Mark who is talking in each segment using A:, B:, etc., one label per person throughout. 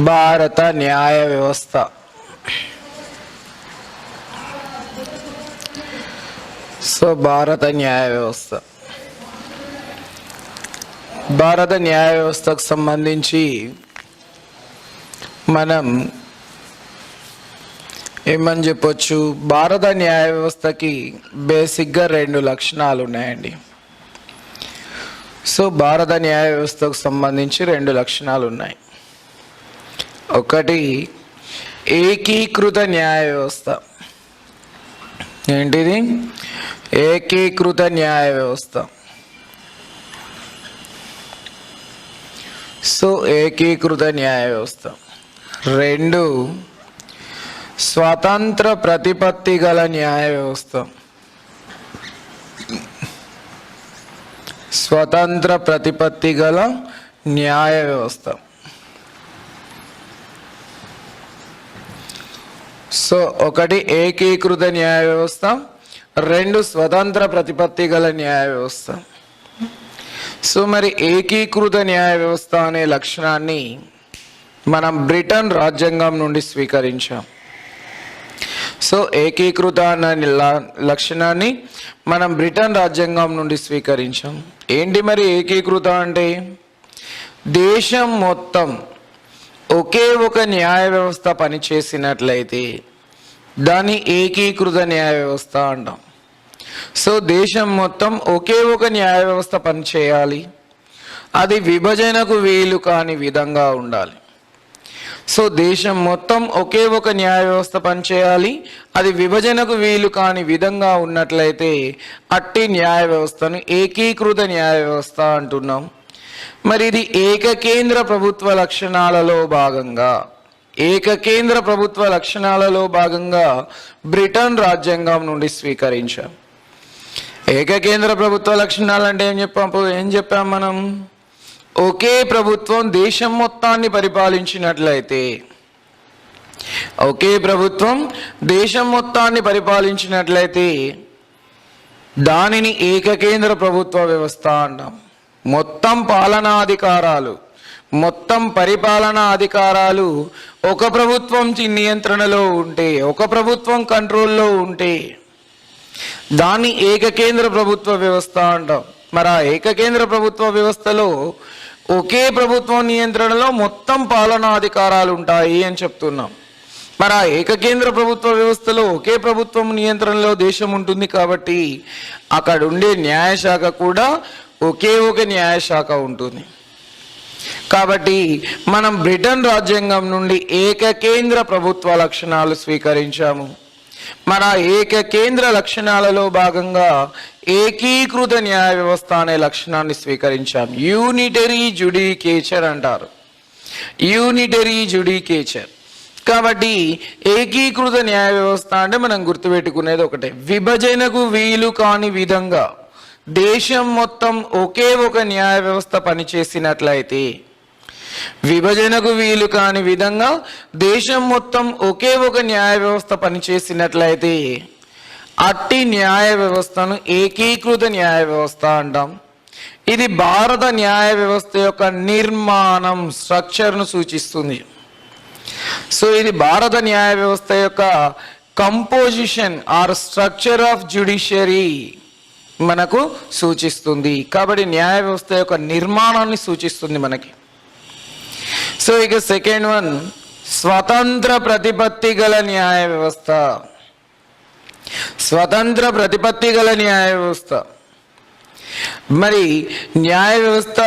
A: భారత న్యాయ వ్యవస్థ. భారత న్యాయ వ్యవస్థకు సంబంధించి మనం ఏమని చెప్పొచ్చు, భారత న్యాయ వ్యవస్థకి బేసిక్గా 2 లక్షణాలు ఉన్నాయండి. భారత న్యాయ వ్యవస్థకు సంబంధించి 2 లక్షణాలు ఉన్నాయి. ఒకటి ఏకీకృత న్యాయ వ్యవస్థ. ఏంటిది? ఏకీకృత న్యాయ వ్యవస్థ. ఏకీకృత న్యాయ వ్యవస్థ. 2 స్వతంత్ర ప్రతిపత్తి గల న్యాయ వ్యవస్థ. స్వతంత్ర ప్రతిపత్తి గల న్యాయ వ్యవస్థ. ఒకటి ఏకీకృత న్యాయ వ్యవస్థ, 2 స్వతంత్ర ప్రతిపత్తి గల న్యాయ వ్యవస్థ. మరి ఏకీకృత న్యాయ వ్యవస్థ అనే లక్షణాన్ని మనం బ్రిటన్ రాజ్యాంగం నుండి స్వీకరించాం. ఏకీకృత అనే లక్షణాన్ని మనం బ్రిటన్ రాజ్యాంగం నుండి స్వీకరించాం. ఏంటి మరి ఏకీకృత అంటే? దేశం మొత్తం ఒకే ఒక న్యాయ వ్యవస్థ పనిచేసినట్లయితే దాన్ని ఏకీకృత న్యాయ వ్యవస్థ అంటాం. దేశం మొత్తం ఒకే ఒక న్యాయ వ్యవస్థ పనిచేయాలి, అది విభజనకు వీలు కాని విధంగా ఉండాలి. దేశం మొత్తం ఒకే ఒక న్యాయ వ్యవస్థ పనిచేయాలి, అది విభజనకు వీలు కాని విధంగా ఉన్నట్లయితే అట్టి న్యాయ వ్యవస్థను ఏకీకృత న్యాయ వ్యవస్థ అంటున్నాం. మరి ఇది ఏకకేంద్ర ప్రభుత్వ లక్షణాలలో భాగంగా బ్రిటన్ రాజ్యాంగం నుండి స్వీకరించాం. ఏకకేంద్ర ప్రభుత్వ లక్షణాలు అంటే ఏం చెప్పాం మనం? ఒకే ప్రభుత్వం దేశం మొత్తాన్ని పరిపాలించినట్లయితే దానిని ఏకకేంద్ర ప్రభుత్వ వ్యవస్థ అంటాం. మొత్తం పరిపాలనా అధికారాలు ఒక ప్రభుత్వం నియంత్రణలో ఉంటే, ఒక ప్రభుత్వం కంట్రోల్లో ఉంటే దాన్ని ఏకకేంద్ర ప్రభుత్వ వ్యవస్థ అంటాం. మరి ఆ ఏకకేంద్ర ప్రభుత్వ వ్యవస్థలో ఒకే ప్రభుత్వం నియంత్రణలో మొత్తం పాలనా అధికారాలు ఉంటాయి అని చెప్తున్నాం. మరి ఆ ఏకకేంద్ర ప్రభుత్వ వ్యవస్థలో ఒకే ప్రభుత్వం నియంత్రణలో దేశం ఉంటుంది కాబట్టి అక్కడ ఉండే న్యాయశాఖ కూడా ఒకే ఒక న్యాయశాఖ ఉంటుంది. కాబట్టి మనం బ్రిటన్ రాజ్యాంగం నుండి ఏకకేంద్ర ప్రభుత్వ లక్షణాలు స్వీకరించాము. మన ఏకకేంద్ర లక్షణాలలో భాగంగా ఏకీకృత న్యాయ వ్యవస్థ అనే లక్షణాన్ని స్వీకరించాం. యూనిటరీ జుడికేచర్ అంటారు. కాబట్టి ఏకీకృత న్యాయ వ్యవస్థ అంటే మనం గుర్తుపెట్టుకునేది ఒకటే, విభజనకు వీలు కాని విధంగా దేశం మొత్తం ఒకే ఒక న్యాయ వ్యవస్థ పనిచేసినట్లయితే, విభజనకు వీలు కాని విధంగా దేశం మొత్తం ఒకే ఒక న్యాయ వ్యవస్థ పనిచేసినట్లయితే అట్టి న్యాయ వ్యవస్థను ఏకీకృత న్యాయ వ్యవస్థ అంటాం. ఇది భారత న్యాయ వ్యవస్థ యొక్క నిర్మాణం, స్ట్రక్చర్ను సూచిస్తుంది. ఇది భారత న్యాయ వ్యవస్థ యొక్క composition or structure of judiciary మనకు సూచిస్తుంది. కాబట్టి న్యాయ వ్యవస్థ యొక్క నిర్మాణాన్ని సూచిస్తుంది మనకి. ఇక సెకండ్ వన్, స్వతంత్ర ప్రతిపత్తి గల న్యాయ వ్యవస్థ. మరి న్యాయ వ్యవస్థ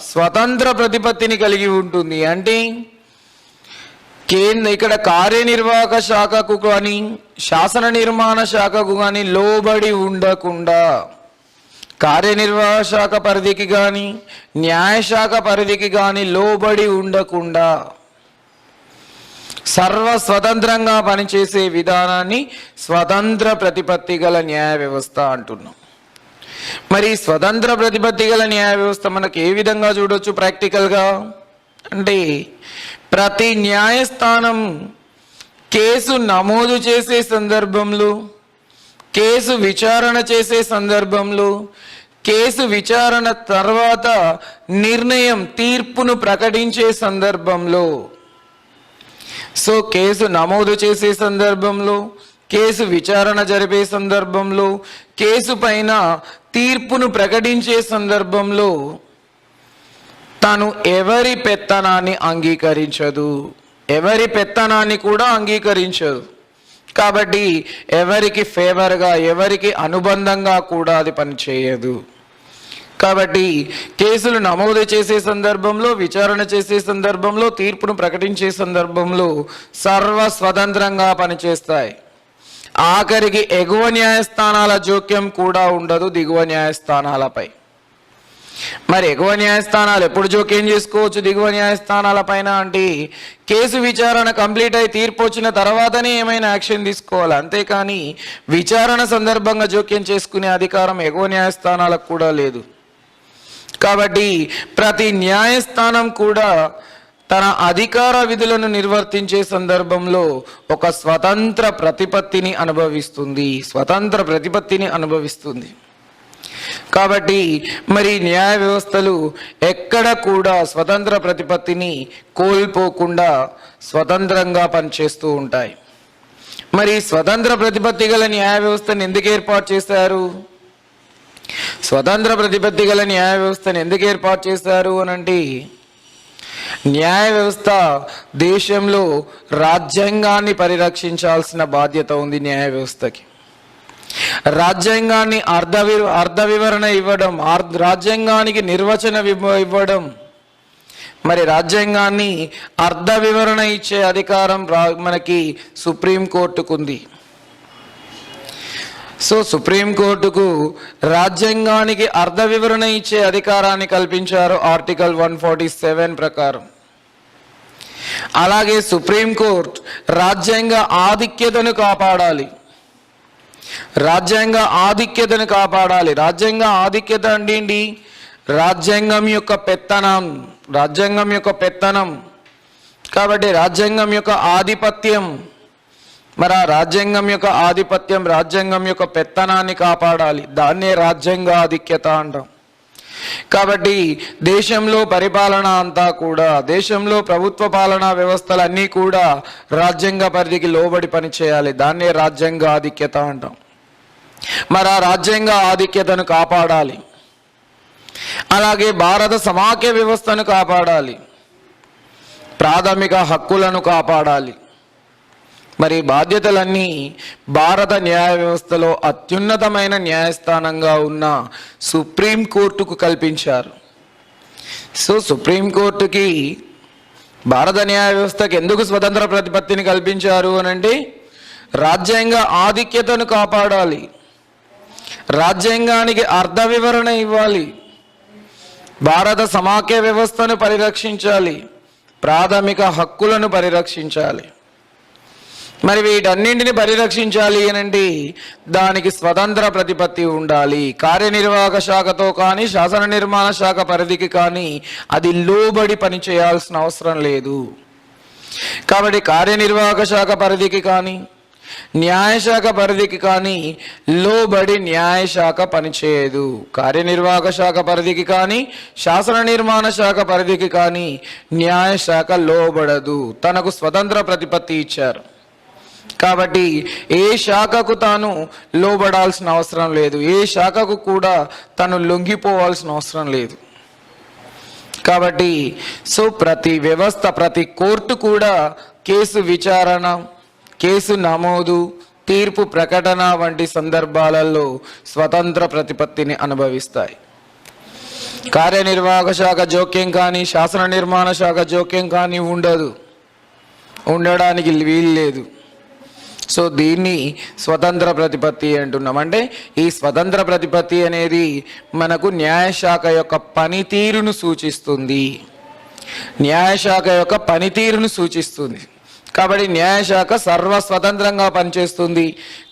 A: స్వతంత్ర ప్రతిపత్తిని కలిగి ఉంటుంది. అంటే ఇక్కడ కార్యనిర్వాహక శాఖకు కానీ శాసన నిర్మాణ శాఖకు కానీ లోబడి ఉండకుండా, కార్యనిర్వాహక శాఖ పరిధికి కానీ న్యాయశాఖ పరిధికి కానీ లోబడి ఉండకుండా స్వతంత్రంగా పనిచేసే విధానాన్ని స్వతంత్ర ప్రతిపత్తి గల న్యాయ వ్యవస్థ అంటున్నాం. మరి స్వతంత్ర ప్రతిపత్తి గల న్యాయ వ్యవస్థ మనకు ఏ విధంగా చూడొచ్చు ప్రాక్టికల్గా అంటే, ప్రతి న్యాయస్థానం కేసు నమోదు చేసే సందర్భంలో, కేసు విచారణ చేసే సందర్భంలో, కేసు విచారణ తర్వాత నిర్ణయం తీర్పును ప్రకటించే సందర్భంలో సో కేసు నమోదు చేసే సందర్భంలో, కేసు విచారణ జరిపే సందర్భంలో, కేసు పైన తీర్పును ప్రకటించే సందర్భంలో తను ఎవరి పెత్తనాన్ని అంగీకరించదు, ఎవరి పెత్తనాన్ని కూడా అంగీకరించదు. కాబట్టి ఎవరికి ఫేవర్గా, ఎవరికి అనుబంధంగా కూడా అది పనిచేయదు. కాబట్టి కేసులు నమోదు చేసే సందర్భంలో, విచారణ చేసే సందర్భంలో, తీర్పును ప్రకటించే సందర్భంలో సర్వ స్వతంత్రంగా పనిచేస్తాయి. ఆఖరికి ఎగువ న్యాయస్థానాల జోక్యం కూడా ఉండదు దిగువ న్యాయస్థానాలపై. మరి ఎగువ న్యాయస్థానాలు ఎప్పుడు జోక్యం చేసుకోవచ్చు దిగువ న్యాయస్థానాల పైన అంటే, కేసు విచారణ కంప్లీట్ అయి తీర్పు వచ్చిన తర్వాతనే ఏమైనా యాక్షన్ తీసుకోవాలి. అంతేకాని విచారణ సందర్భంగా జోక్యం చేసుకునే అధికారం ఎగువ న్యాయస్థానాలకు కూడా లేదు. కాబట్టి ప్రతి న్యాయస్థానం కూడా తన అధికార విధులను నిర్వర్తించే సందర్భంలో ఒక స్వతంత్ర ప్రతిపత్తిని అనుభవిస్తుంది. కాబట్టి మరి న్యాయ వ్యవస్థలు ఎక్కడ కూడా స్వతంత్ర ప్రతిపత్తిని కోల్పోకుండా స్వతంత్రంగా పనిచేస్తూ ఉంటాయి. మరి స్వతంత్ర ప్రతిపత్తి గల న్యాయ వ్యవస్థను ఎందుకు ఏర్పాటు చేశారు? స్వతంత్ర ప్రతిపత్తి గల న్యాయ వ్యవస్థను ఎందుకు ఏర్పాటు చేశారు అనంటే, న్యాయ వ్యవస్థ దేశంలో రాజ్యాంగాన్ని పరిరక్షించాల్సిన బాధ్యత ఉంది న్యాయ వ్యవస్థకి. రాజ్యాంగాన్ని అర్ధ వివరణ ఇవ్వడం, రాజ్యాంగానికి నిర్వచన ఇవ్వడం, మరి రాజ్యాంగాన్ని అర్ధ వివరణ ఇచ్చే అధికారం మనకి సుప్రీంకోర్టుకుంది. సో సుప్రీంకోర్టుకు రాజ్యాంగానికి అర్ధ వివరణ ఇచ్చే అధికారాన్ని కల్పించారు ఆర్టికల్ 147 ప్రకారం. అలాగే సుప్రీంకోర్టు రాజ్యాంగ ఆధిక్యతను కాపాడాలి. రాజ్యాంగ ఆధిక్యత అంటే ఏంటి? రాజ్యాంగం యొక్క పెత్తనం. కాబట్టి రాజ్యాంగం యొక్క ఆధిపత్యం, మరి ఆ రాజ్యాంగం యొక్క ఆధిపత్యం, రాజ్యాంగం యొక్క పెత్తనాన్ని కాపాడాలి. దాన్నే రాజ్యాంగ ఆధిక్యత అంటాం. కాబట్టి దేశంలో పరిపాలన అంతా కూడా, దేశంలో ప్రభుత్వ పాలనా వ్యవస్థలన్నీ కూడా రాజ్యాంగ పరిధికి లోబడి పనిచేయాలి. దాన్నే రాజ్యాంగ ఆధిక్యత అంటాం. మరి ఆ రాజ్యాంగ ఆధిక్యతను కాపాడాలి. అలాగే భారత సమాఖ్య వ్యవస్థను కాపాడాలి, ప్రాథమిక హక్కులను కాపాడాలి. మరి బాధ్యతలన్నీ భారత న్యాయ వ్యవస్థలో అత్యున్నతమైన న్యాయస్థానంగా ఉన్న సుప్రీంకోర్టుకు కల్పించారు. సో సుప్రీంకోర్టుకి భారత న్యాయ వ్యవస్థకి ఎందుకు స్వతంత్ర ప్రతిపత్తిని కల్పించారు అనంటే, రాజ్యాంగ ఆధిక్యతను కాపాడాలి, రాజ్యాంగానికి అర్ధ వివరణ ఇవ్వాలి, భారత సమాఖ్య వ్యవస్థను పరిరక్షించాలి, ప్రాథమిక హక్కులను పరిరక్షించాలి. మరి వీటన్నింటిని పరిరక్షించాలి అనంటే దానికి స్వతంత్ర ప్రతిపత్తి ఉండాలి. కార్యనిర్వాహక శాఖతో కానీ, శాసన నిర్మాణ శాఖ పరిధికి కానీ అది లోబడి పనిచేయాల్సిన అవసరం లేదు. కాబట్టి కార్యనిర్వాహక శాఖ పరిధికి కానీ, న్యాయశాఖ పరిధికి కానీ లోబడి న్యాయశాఖ పనిచేయదు. కార్యనిర్వాహక శాఖ పరిధికి కానీ, శాసన నిర్మాణ శాఖ పరిధికి కానీ న్యాయశాఖ లోబడదు. తనకు స్వతంత్ర ప్రతిపత్తి ఇచ్చారు. కాబట్టి ఏ శాఖకు తాను లోబడాల్సిన అవసరం లేదు, ఏ శాఖకు కూడా తను లొంగిపోవాల్సిన అవసరం లేదు. కాబట్టి సో ప్రతి వ్యవస్థ, ప్రతి కోర్టు కూడా కేసు విచారణ, కేసు నమోదు, తీర్పు ప్రకటన వంటి సందర్భాలలో స్వతంత్ర ప్రతిపత్తిని అనుభవిస్తాయి. కార్యనిర్వాహక శాఖ జోక్యం కానీ, శాసన నిర్మాణ శాఖ జోక్యం కానీ ఉండడానికి వీలు లేదు. సో దీన్ని స్వతంత్ర ప్రతిపత్తి అంటున్నాం. అంటే ఈ స్వతంత్ర ప్రతిపత్తి అనేది మనకు న్యాయశాఖ యొక్క పనితీరును సూచిస్తుంది. కాబట్టి న్యాయశాఖ సర్వస్వతంత్రంగా పనిచేస్తుంది.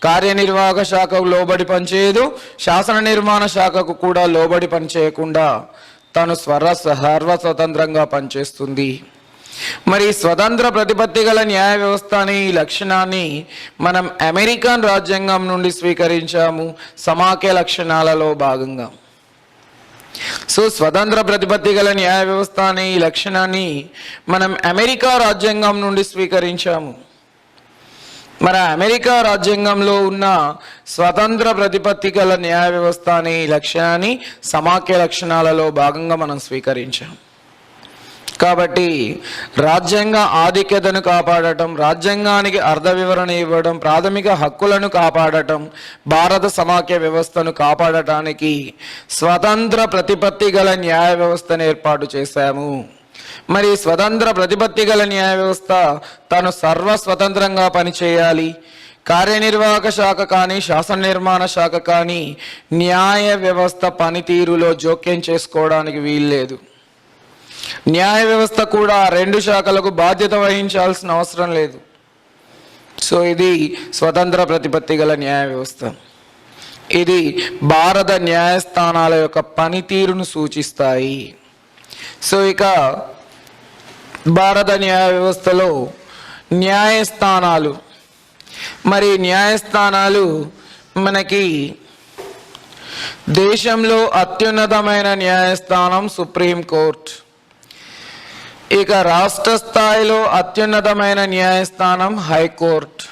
A: కార్యనిర్వాహక శాఖకు లోబడి పనిచేయదు, శాసన నిర్మాణ శాఖకు కూడా లోబడి పనిచేయకుండా తను సర్వస్వతంత్రంగా పనిచేస్తుంది. మరి స్వతంత్ర ప్రతిపత్తి గల న్యాయ వ్యవస్థ అనే ఈ లక్షణాన్ని మనం అమెరికన్ రాజ్యాంగం నుండి స్వీకరించాము సమాఖ్య లక్షణాలలో భాగంగా. సో స్వతంత్ర ప్రతిపత్తి గల న్యాయ వ్యవస్థ అనే ఈ లక్షణాన్ని మనం అమెరికా రాజ్యాంగం నుండి స్వీకరించాము. మరి అమెరికా రాజ్యాంగంలో ఉన్న స్వతంత్ర ప్రతిపత్తి గల న్యాయ వ్యవస్థ అనే ఈ లక్ష్యాన్ని సమాఖ్య లక్షణాలలో భాగంగా మనం స్వీకరించాం. కాబట్టి రాజ్యాంగ ఆధిక్యతను కాపాడటం, రాజ్యాంగానికి అర్థ వివరణ ఇవ్వడం, ప్రాథమిక హక్కులను కాపాడటం, భారత సమాఖ్య వ్యవస్థను కాపాడటానికి స్వతంత్ర ప్రతిపత్తి గల న్యాయ వ్యవస్థను ఏర్పాటు చేశాము. మరి స్వతంత్ర ప్రతిపత్తి గల న్యాయ వ్యవస్థ తను సర్వస్వతంత్రంగా పనిచేయాలి. కార్యనిర్వాహక శాఖ కానీ శాసన నిర్మాణ శాఖ కానీ న్యాయ వ్యవస్థ పనితీరులో జోక్యం చేసుకోవడానికి వీల్లేదు. న్యాయ వ్యవస్థ కూడా రెండు శాఖలకు బాధ్యత వహించాల్సిన అవసరం లేదు. సో ఇది స్వతంత్ర ప్రతిపత్తి గల న్యాయ వ్యవస్థ. ఇది భారత న్యాయస్థానాల యొక్క పనితీరును సూచిస్తాయి. సో ఇక భారత న్యాయ వ్యవస్థలో న్యాయస్థానాలు, మరి న్యాయస్థానాలు మనకి దేశంలో అత్యున్నతమైన న్యాయస్థానం సుప్రీంకోర్టు. ఇక రాష్ట్ర స్థాయిలో అత్యున్నతమైన న్యాయస్థానం హైకోర్టు.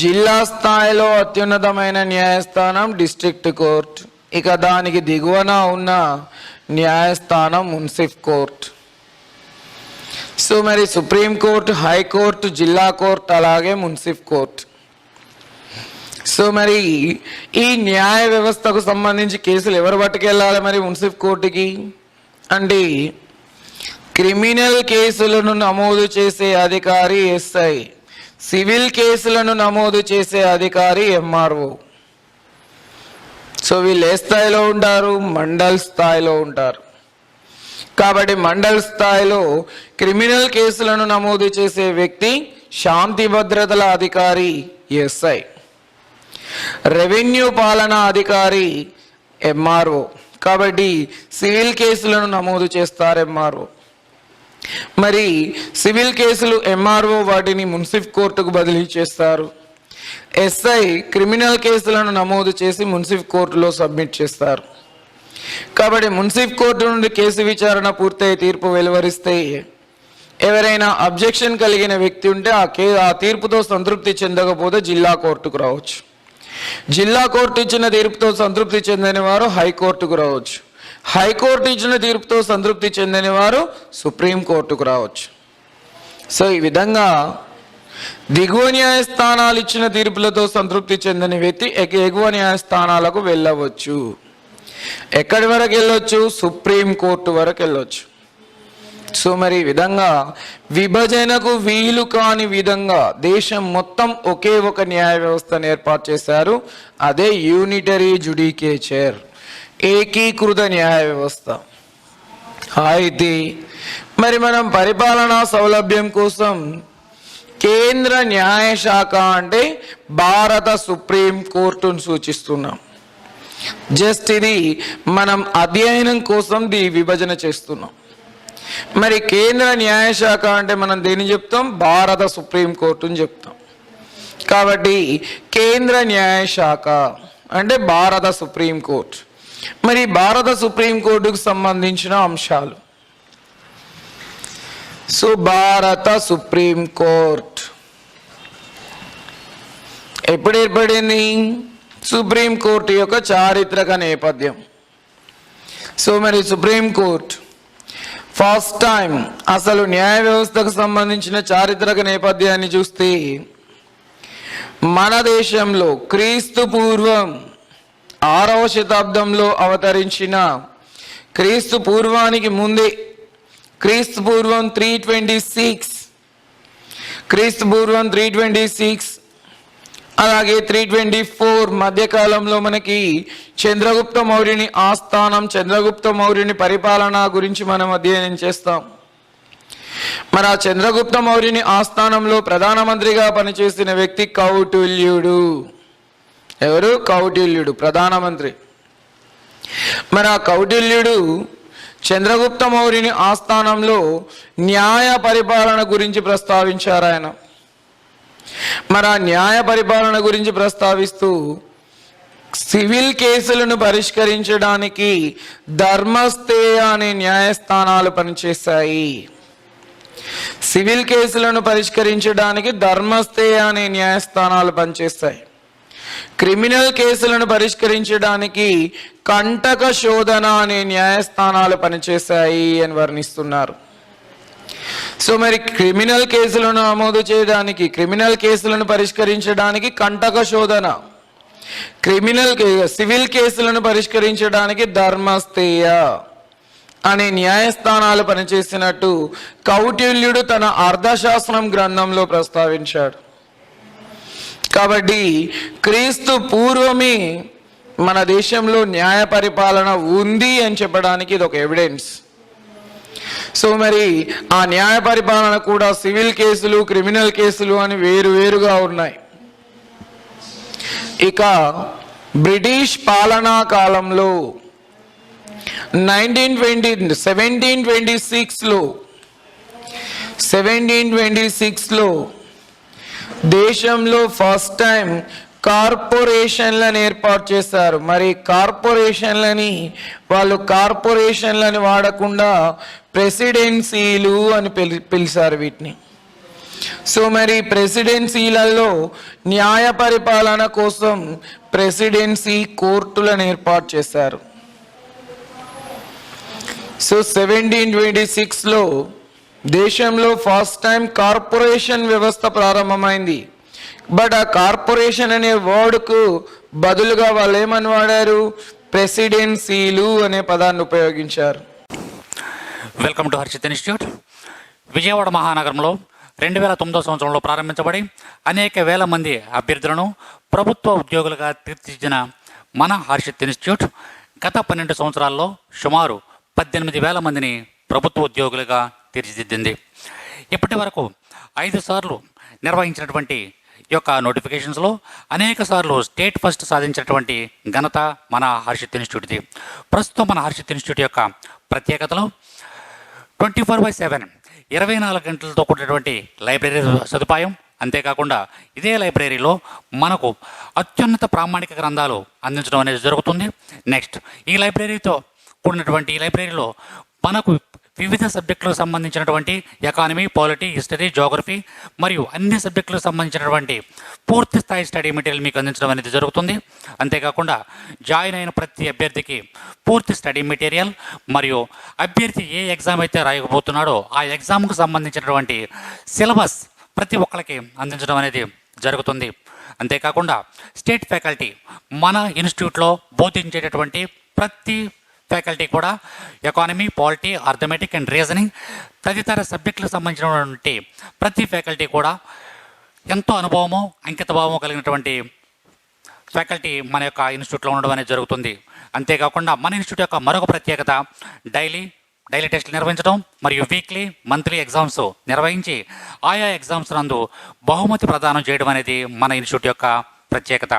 A: జిల్లా స్థాయిలో అత్యున్నతమైన న్యాయస్థానం డిస్ట్రిక్ట్ కోర్టు. ఇక దానికి దిగువన ఉన్న న్యాయస్థానం మున్సిఫ్ కోర్టు. సో మరి సుప్రీంకోర్టు, హైకోర్టు, జిల్లా కోర్టు, అలాగే మున్సిఫ్ కోర్టు. సో మరి ఈ న్యాయ వ్యవస్థకు సంబంధించి కేసులు ఎవరు పట్టుకెళ్ళాలి మరి మున్సిఫ్ కోర్టుకి అంటే, క్రిమినల్ కేసులను నమోదు చేసే అధికారి ఎస్ఐ, సివిల్ కేసులను నమోదు చేసే అధికారి ఎంఆర్ఓ. సో వీళ్ళు ఏ స్థాయిలో ఉంటారు? మండల్ స్థాయిలో ఉంటారు. కాబట్టి మండల్ స్థాయిలో క్రిమినల్ కేసులను నమోదు చేసే వ్యక్తి శాంతి భద్రతల అధికారి ఎస్ఐ, రెవెన్యూ పాలనా అధికారి ఎంఆర్ఓ. కాబట్టి సివిల్ కేసులను నమోదు చేస్తారు ఎంఆర్ఓ. మరి సివిల్ కేసులు ఎంఆర్ఓ వాటిని మున్సిఫ్ కోర్టుకు బదిలీ చేస్తారు. ఎస్ఐ క్రిమినల్ కేసులను నమోదు చేసి మున్సిఫ్ కోర్టులో సబ్మిట్ చేస్తారు. కాబట్టి మున్సిఫ్ కోర్టు నుండి కేసు విచారణ పూర్తయి తీర్పు వెలువరిస్తే ఎవరైనా అబ్జెక్షన్ కలిగిన వ్యక్తి ఉంటే ఆ తీర్పుతో సంతృప్తి చెందకపోతే జిల్లా కోర్టుకు రావచ్చు. జిల్లా కోర్టు ఇచ్చిన తీర్పుతో సంతృప్తి చెందని వారు హైకోర్టుకు రావచ్చు. హైకోర్టు ఇచ్చిన తీర్పుతో సంతృప్తి చెందని వారు సుప్రీంకోర్టుకు రావచ్చు. సో ఈ విధంగా దిగువ న్యాయస్థానాలు ఇచ్చిన తీర్పులతో సంతృప్తి చెందని వ్యక్తి ఎగువ న్యాయస్థానాలకు వెళ్ళవచ్చు. ఎక్కడి వరకు వెళ్ళొచ్చు? సుప్రీంకోర్టు వరకు వెళ్ళొచ్చు. సో మరి ఈ విధంగా విభజనకు వీలు కాని విధంగా దేశం మొత్తం ఒకే ఒక న్యాయ వ్యవస్థను ఏర్పాటు చేశారు. అదే యూనిటరీ జుడికేచర్, ఏకీకృత న్యాయ వ్యవస్థ. అయితే మరి మనం పరిపాలనా సౌలభ్యం కోసం కేంద్ర న్యాయశాఖ అంటే భారత సుప్రీం కోర్టును సూచిస్తున్నాం. జస్ట్ ఇది మనం అధ్యయనం కోసం విభజన చేస్తున్నాం. మరి కేంద్ర న్యాయశాఖ అంటే మనం దేని చెప్తాం? భారత సుప్రీం కోర్టుని చెప్తాం. కాబట్టి కేంద్ర న్యాయశాఖ అంటే భారత సుప్రీం కోర్టు. మరి భారత సుప్రీం కోర్టుకు సంబంధించిన అంశాలు. సో భారత సుప్రీం కోర్టు ఎప్పుడు ఏర్పడింది? సుప్రీం కోర్టు యొక్క చారిత్రక నేపథ్యం. సో మరి సుప్రీం కోర్టు ఫస్ట్ టైం అసలు న్యాయ వ్యవస్థకు సంబంధించిన చారిత్రక నేపథ్యాన్ని చూస్తే మన దేశంలో క్రీస్తు పూర్వం 6వ శతాబ్దంలో అవతరించిన, క్రీస్తు పూర్వానికి ముందే క్రీస్తు పూర్వం 326 అలాగే 324 మధ్యకాలంలో మనకి చంద్రగుప్త మౌర్యుని ఆస్థానం, చంద్రగుప్త మౌర్యుని పరిపాలన గురించి మనం అధ్యయనం చేస్తాం. మరి ఆ చంద్రగుప్త మౌర్యుని ఆస్థానంలో ప్రధానమంత్రిగా పనిచేసిన వ్యక్తి కౌటిల్యుడు. ఎవరు? కౌటిల్యుడు ప్రధానమంత్రి. మరి ఆ కౌటిల్యుడు చంద్రగుప్త మౌర్యుని ఆస్థానంలో న్యాయ పరిపాలన గురించి ప్రస్తావించారు ఆయన. మరి ఆ న్యాయ పరిపాలన గురించి ప్రస్తావిస్తూ సివిల్ కేసులను పరిష్కరించడానికి ధర్మస్థేయ అనే న్యాయస్థానాలు పనిచేశాయి. సివిల్ కేసులను పరిష్కరించడానికి ధర్మస్థేయ అనే న్యాయస్థానాలు పనిచేస్తాయి. క్రిమినల్ కేసులను పరిష్కరించడానికి కంటక శోధన అనే న్యాయస్థానాలు పనిచేశాయి అని వర్ణిస్తున్నారు. సో మరి క్రిమినల్ కేసులను నమోదు చేయడానికి, క్రిమినల్ కేసులను పరిష్కరించడానికి కంటక శోధన, సివిల్ కేసులను పరిష్కరించడానికి ధర్మస్థేయ అనే న్యాయస్థానాలు పనిచేసినట్టు కౌటిల్యుడు తన అర్థశాస్త్రం గ్రంథంలో ప్రస్తావించాడు. కాబట్టి క్రీస్తు పూర్వమే మన దేశంలో న్యాయ పరిపాలన ఉంది అని చెప్పడానికి ఇది ఒక ఎవిడెన్స్. సో మరి ఆ న్యాయ పరిపాలన కూడా సివిల్ కేసులు, క్రిమినల్ కేసులు అని వేరువేరుగా ఉన్నాయి. ఇక బ్రిటిష్ పాలనా కాలంలో 1726లో దేశంలో ఫస్ట్ టైం కార్పొరేషన్లను ఏర్పాటు చేశారు. మరి కార్పొరేషన్లని వాడకుండా ప్రెసిడెన్సీలు అని పిలిచారు వీటిని. సో మరి ప్రెసిడెన్సీలలో న్యాయ పరిపాలన కోసం ప్రెసిడెన్సీ కోర్టులను ఏర్పాటు చేశారు. సో 1726లో దేశంలో ఫస్ట్ టైం కార్పొరేషన్ వ్యవస్థ ప్రారంభమైంది. బట్ ఆ కార్పొరేషన్ అనే వర్డ్కు బదులుగా వాళ్ళు ఏమని వాడారు? ప్రెసిడెన్సీలు అనే పదాన్ని ఉపయోగించారు.
B: Welcome to Harshit institute. Vijayawada మహానగరంలో 2009 సంవత్సరంలో ప్రారంభించబడి అనేక వేల మంది అభ్యర్థులను ప్రభుత్వ ఉద్యోగులుగా తీర్చిదిద్దిన మన హర్షిత్ ఇన్స్టిట్యూట్ గత 12 సంవత్సరాల్లో సుమారు 18,000 మందిని ప్రభుత్వ ఉద్యోగులుగా తీర్చిదిద్దింది. ఇప్పటి వరకు 5 సార్లు నిర్వహించినటువంటి ఈ యొక్క నోటిఫికేషన్స్లో అనేక సార్లు స్టేట్ ఫస్ట్ సాధించినటువంటి ఘనత మన హర్షిత్ ఇన్స్టిట్యూట్ది. ప్రస్తుతం మన హర్షిత్ ఇన్స్టిట్యూట్ యొక్క ప్రత్యేకతలో 24/7 24 గంటలతో కూడినటువంటి లైబ్రరీ సదుపాయం, అంతేకాకుండా ఇదే లైబ్రరీలో మనకు అత్యున్నత ప్రామాణిక గ్రంథాలు అందించడం అనేది జరుగుతుంది. నెక్స్ట్ ఈ లైబ్రరీలో మనకు వివిధ సబ్జెక్టులకు సంబంధించినటువంటి ఎకానమీ, పాలిటీ, హిస్టరీ, జోగ్రఫీ మరియు అన్ని సబ్జెక్టులకు సంబంధించినటువంటి పూర్తి స్థాయి స్టడీ మెటీరియల్ మీకు అందించడం అనేది జరుగుతుంది. అంతేకాకుండా జాయిన్ అయిన ప్రతి అభ్యర్థికి పూర్తి స్టడీ మెటీరియల్ మరియు అభ్యర్థి ఏ ఎగ్జామ్ అయితే రాయకపోతున్నాడో ఆ ఎగ్జామ్కు సంబంధించినటువంటి సిలబస్ ప్రతి ఒక్కరికి అందించడం అనేది జరుగుతుంది. అంతేకాకుండా స్టేట్ ఫ్యాకల్టీ మన ఇన్స్టిట్యూట్లో బోధించేటటువంటి ప్రతి ఫ్యాకల్టీ కూడా economy, polity, arithmetic and reasoning తదితర సబ్జెక్టులకు సంబంధించినటువంటి ప్రతి ఫ్యాకల్టీ కూడా ఎంతో అనుభవము, అంకితభావము కలిగినటువంటి ఫ్యాకల్టీ మన యొక్క ఇన్స్టిట్యూట్లో ఉండడం అనేది జరుగుతుంది. అంతేకాకుండా మన ఇన్స్టిట్యూట్ యొక్క మరొక ప్రత్యేకత డైలీ టెస్టులు నిర్వహించడం మరియు వీక్లీ, మంత్లీ ఎగ్జామ్స్ నిర్వహించి ఆయా ఎగ్జామ్స్ నందు బహుమతి ప్రదానం చేయడం అనేది మన ఇన్స్టిట్యూట్ యొక్క ప్రత్యేకత.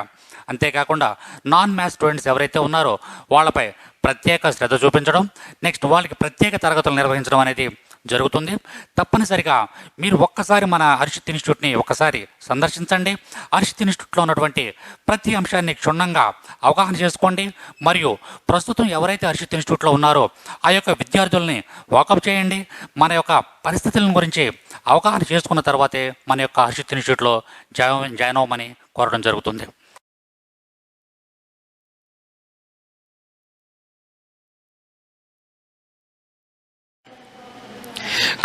B: అంతేకాకుండా నాన్ మ్యాథ్స్ స్టూడెంట్స్ ఎవరైతే ఉన్నారో వాళ్ళపై ప్రత్యేక శ్రద్ధ చూపించడం, నెక్స్ట్ వాళ్ళకి ప్రత్యేక తరగతులు నిర్వహించడం అనేది జరుగుతుంది. తప్పనిసరిగా మీరు ఒక్కసారి మన హర్షిత్ ఇన్స్టిట్యూట్ని ఒక్కసారి సందర్శించండి. హర్షిత్ ఇన్స్టిట్యూట్లో ఉన్నటువంటి ప్రతి అంశాన్ని క్షుణ్ణంగా అవగాహన చేసుకోండి. మరియు ప్రస్తుతం ఎవరైతే హర్షిత్ ఇన్స్టిట్యూట్లో ఉన్నారో ఆ యొక్క విద్యార్థుల్ని వాకప్ చేయండి. మన యొక్క పరిస్థితుల గురించి అవగాహన చేసుకున్న తర్వాతే మన యొక్క హర్షిత్ ఇన్స్టిట్యూట్లో జాయిన్ అవ్వమని కోరడం జరుగుతుంది.